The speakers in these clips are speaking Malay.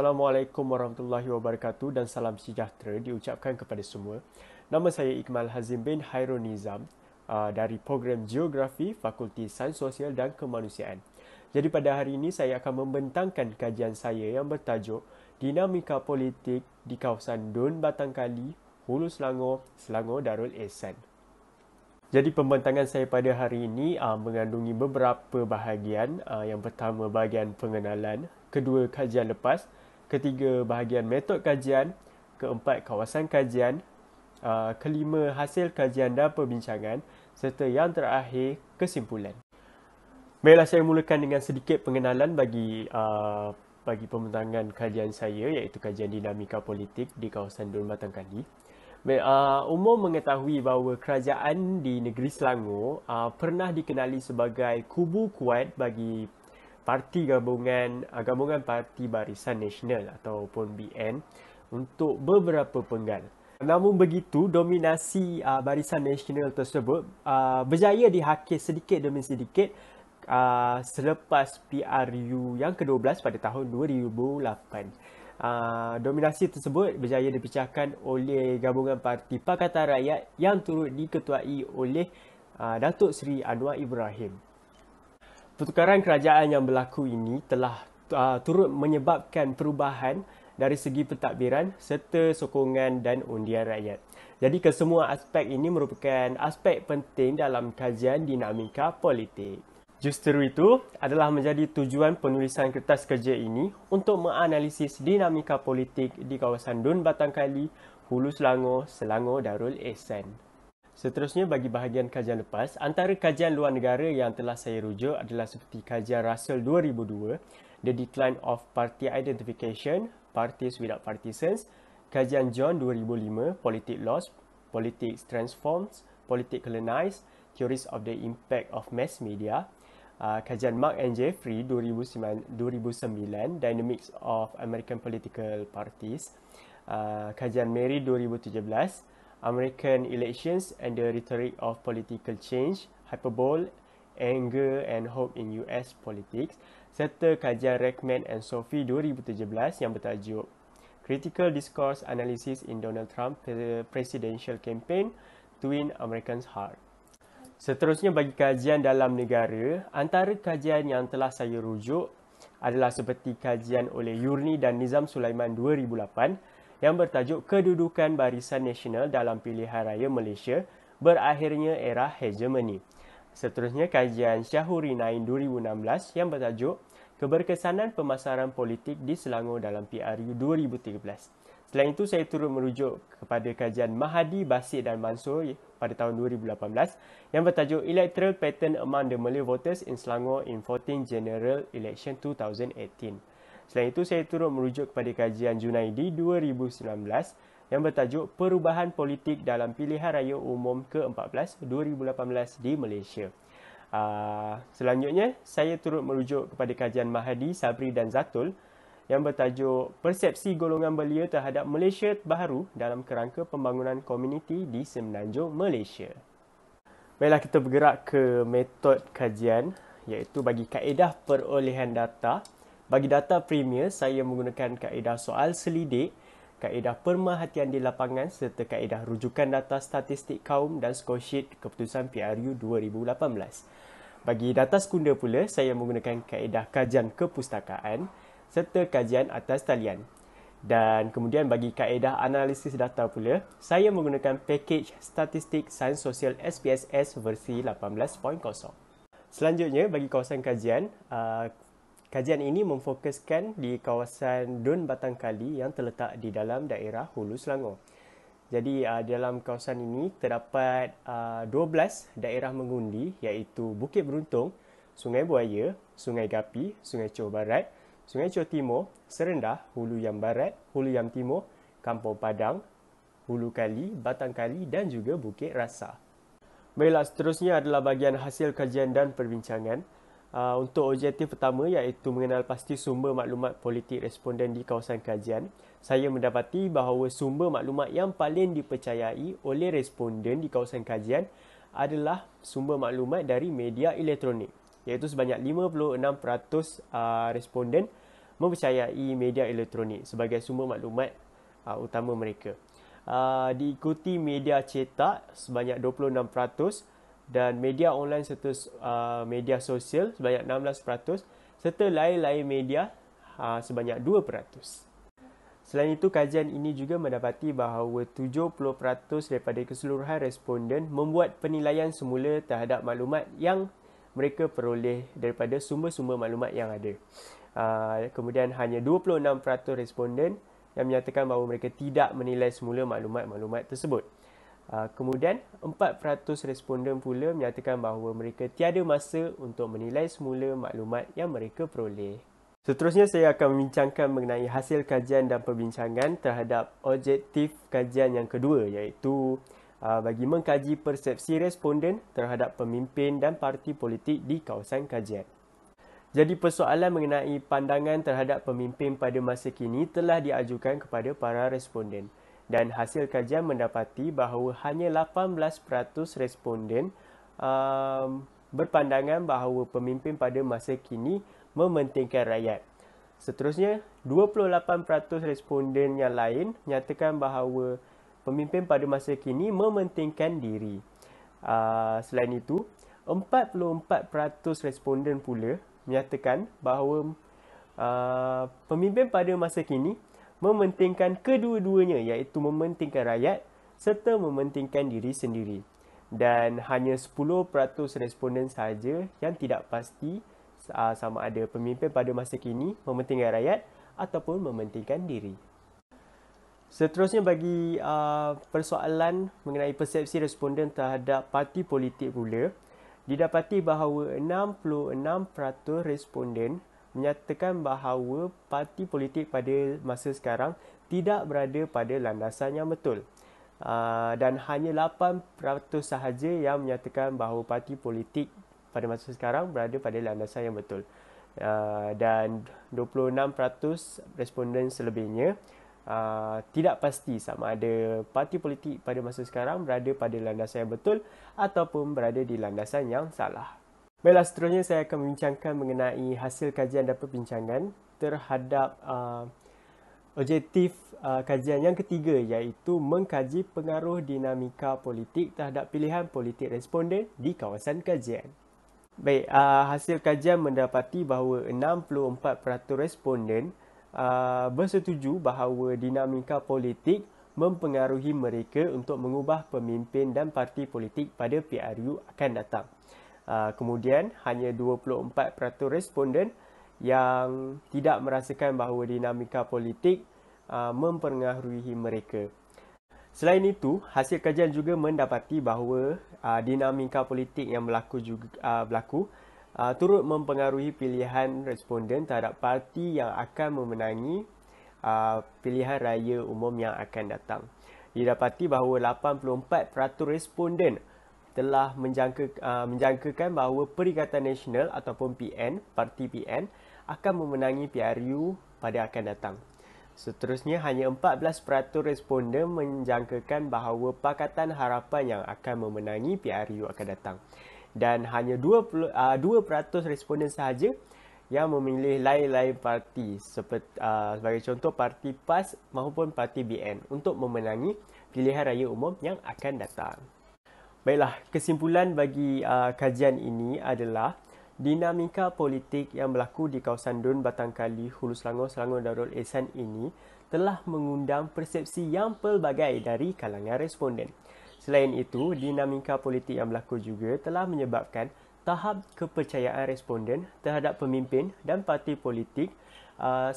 Assalamualaikum warahmatullahi wabarakatuh dan salam sejahtera diucapkan kepada semua. Nama saya Iqmal Hazim bin Hairul Nizam dari program Geografi Fakulti Sains Sosial dan Kemanusiaan. Jadi pada hari ini saya akan membentangkan kajian saya yang bertajuk Dinamika Politik di Kawasan Dun Batangkali, Hulu Selangor, Selangor Darul Ehsan. Jadi pembentangan saya pada hari ini mengandungi beberapa bahagian. Yang pertama bahagian pengenalan, kedua kajian lepas, ketiga bahagian metod kajian, keempat kawasan kajian, kelima hasil kajian dan perbincangan, serta yang terakhir kesimpulan. Baiklah, saya mulakan dengan sedikit pengenalan bagi pembentangan kajian saya, iaitu kajian dinamika politik di kawasan Dun Batangkali. Umum mengetahui bahawa kerajaan di negeri Selangor pernah dikenali sebagai kubu kuat bagi parti gabungan Parti Barisan Nasional ataupun BN untuk beberapa penggal. Namun begitu, dominasi Barisan Nasional tersebut berjaya dihakis sedikit demi sedikit selepas PRU yang ke-12 pada tahun 2008. Dominasi tersebut berjaya dipecahkan oleh gabungan Parti Pakatan Rakyat yang turut diketuai oleh Datuk Seri Anwar Ibrahim. Pertukaran kerajaan yang berlaku ini telah turut menyebabkan perubahan dari segi pentadbiran serta sokongan dan undian rakyat. Jadi kesemua aspek ini merupakan aspek penting dalam kajian dinamika politik. Justru itu adalah menjadi tujuan penulisan kertas kerja ini untuk menganalisis dinamika politik di kawasan Dun Batangkali, Hulu Selangor, Selangor Darul Ehsan. Seterusnya bagi bahagian kajian lepas, antara kajian luar negara yang telah saya rujuk adalah seperti kajian Russell 2002, The Decline of Party Identification, Parties Without Partisans, kajian John 2005, Politic Loss, Politics Transforms, Politics Colonized, Theories of the Impact of Mass Media, kajian Mark and Jeffrey 2009, Dynamics of American Political Parties, kajian Mary 2017, American Elections and the Rhetoric of Political Change, Hyperbole, Anger and Hope in US Politics, serta kajian Reckman and Sophie 2017 yang bertajuk Critical Discourse Analysis in Donald Trump Presidential Campaign, Twin Americans Heart. Seterusnya bagi kajian dalam negara, antara kajian yang telah saya rujuk adalah seperti kajian oleh Yurni dan Nizam Sulaiman 2008 yang bertajuk Kedudukan Barisan Nasional dalam Pilihan Raya Malaysia, Berakhirnya Era Hegemoni. Seterusnya kajian Syahuri Nain 2016 yang bertajuk Keberkesanan Pemasaran Politik di Selangor dalam PRU 2013. Selain itu, saya turut merujuk kepada kajian Mahadi, Basit dan Mansur pada tahun 2018 yang bertajuk Electoral Pattern Among the Malay Voters in Selangor in 14 General Election 2018. Selain itu, saya turut merujuk kepada kajian Junaidi 2019 yang bertajuk Perubahan Politik dalam Pilihan Raya Umum ke-14 2018 di Malaysia. Selanjutnya, saya turut merujuk kepada kajian Mahadi, Sabri dan Zatul yang bertajuk Persepsi Golongan Belia terhadap Malaysia Baharu dalam Kerangka Pembangunan Komuniti di Semenanjung Malaysia. Baiklah, kita bergerak ke metod kajian, iaitu bagi kaedah perolehan data. Bagi data premier, saya menggunakan kaedah soal selidik, kaedah pemerhatian di lapangan serta kaedah rujukan data statistik kaum dan scoresheet keputusan PRU 2018. Bagi data sekunder pula, saya menggunakan kaedah kajian kepustakaan serta kajian atas talian. Dan kemudian bagi kaedah analisis data pula, saya menggunakan pakej statistik sains sosial SPSS versi 18.0. Selanjutnya bagi kawasan kajian, kajian ini memfokuskan di kawasan Dun Batangkali yang terletak di dalam daerah Hulu Selangor. Jadi dalam kawasan ini terdapat 12 daerah mengundi, iaitu Bukit Beruntung, Sungai Buaya, Sungai Gapi, Sungai Johor Barat, Sungai Johor Timur, Serendah, Hulu Yam Barat, Hulu Yam Timur, Kampung Padang, Hulu Kali, Batang Kali dan juga Bukit Rasa. Baiklah, seterusnya adalah bahagian hasil kajian dan perbincangan. Untuk objektif pertama iaitu mengenal pasti sumber maklumat politik responden di kawasan kajian, saya mendapati bahawa sumber maklumat yang paling dipercayai oleh responden di kawasan kajian adalah sumber maklumat dari media elektronik, iaitu sebanyak 56% responden mempercayai media elektronik sebagai sumber maklumat utama mereka. Diikuti media cetak sebanyak 26% dan media online serta media sosial sebanyak 16% serta lain-lain media sebanyak 2%. Selain itu, kajian ini juga mendapati bahawa 70% daripada keseluruhan responden membuat penilaian semula terhadap maklumat yang mereka peroleh daripada sumber-sumber maklumat yang ada. Kemudian hanya 26% responden yang menyatakan bahawa mereka tidak menilai semula maklumat-maklumat tersebut. Kemudian 4% responden pula menyatakan bahawa mereka tiada masa untuk menilai semula maklumat yang mereka peroleh. Seterusnya saya akan membincangkan mengenai hasil kajian dan perbincangan terhadap objektif kajian yang kedua, iaitu bagi mengkaji persepsi responden terhadap pemimpin dan parti politik di kawasan kajian. Jadi persoalan mengenai pandangan terhadap pemimpin pada masa kini telah diajukan kepada para responden dan hasil kajian mendapati bahawa hanya 18% responden berpandangan bahawa pemimpin pada masa kini mementingkan rakyat. Seterusnya, 28% responden yang lain nyatakan bahawa pemimpin pada masa kini mementingkan diri. Selain itu, 44% responden pula menyatakan bahawa pemimpin pada masa kini mementingkan kedua-duanya, iaitu mementingkan rakyat serta mementingkan diri sendiri. Dan hanya 10% responden sahaja yang tidak pasti sama ada pemimpin pada masa kini mementingkan rakyat ataupun mementingkan diri. Seterusnya bagi persoalan mengenai persepsi responden terhadap parti politik pula, didapati bahawa 66% responden menyatakan bahawa parti politik pada masa sekarang tidak berada pada landasan yang betul. Dan hanya 8% sahaja yang menyatakan bahawa parti politik pada masa sekarang berada pada landasan yang betul. Dan 26% responden selebihnya tidak pasti sama ada parti politik pada masa sekarang berada pada landasan yang betul ataupun berada di landasan yang salah. Baiklah, seterusnya saya akan membincangkan mengenai hasil kajian dan perbincangan terhadap objektif kajian yang ketiga, iaitu mengkaji pengaruh dinamika politik terhadap pilihan politik responden di kawasan kajian. Baik, hasil kajian mendapati bahawa 64% responden bersetuju bahawa dinamika politik mempengaruhi mereka untuk mengubah pemimpin dan parti politik pada PRU akan datang. Kemudian, hanya 24% responden yang tidak merasakan bahawa dinamika politik mempengaruhi mereka. Selain itu, hasil kajian juga mendapati bahawa dinamika politik yang berlaku turut mempengaruhi pilihan responden terhadap parti yang akan memenangi pilihan raya umum yang akan datang. Didapati bahawa 84% responden telah menjangkakan bahawa Perikatan Nasional ataupun PN, parti PN akan memenangi PRU pada akan datang. Seterusnya, hanya 14% responden menjangkakan bahawa Pakatan Harapan yang akan memenangi PRU akan datang. Dan hanya 2% responden sahaja yang memilih lain-lain parti sebagai contoh parti PAS maupun parti BN untuk memenangi pilihan raya umum yang akan datang. Baiklah, kesimpulan bagi kajian ini adalah dinamika politik yang berlaku di kawasan Dun, Batangkali, Hulu Selangor, Selangor Darul Ehsan ini telah mengundang persepsi yang pelbagai dari kalangan responden. Selain itu, dinamika politik yang berlaku juga telah menyebabkan tahap kepercayaan responden terhadap pemimpin dan parti politik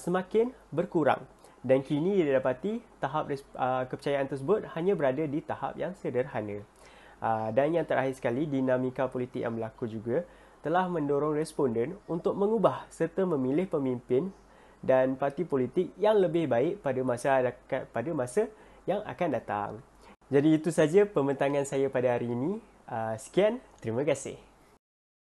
semakin berkurang. Dan kini didapati tahap kepercayaan tersebut hanya berada di tahap yang sederhana. Dan yang terakhir sekali, dinamika politik yang berlaku juga telah mendorong responden untuk mengubah serta memilih pemimpin dan parti politik yang lebih baik pada masa yang akan datang. Jadi itu saja pembentangan saya pada hari ini. Sekian, terima kasih.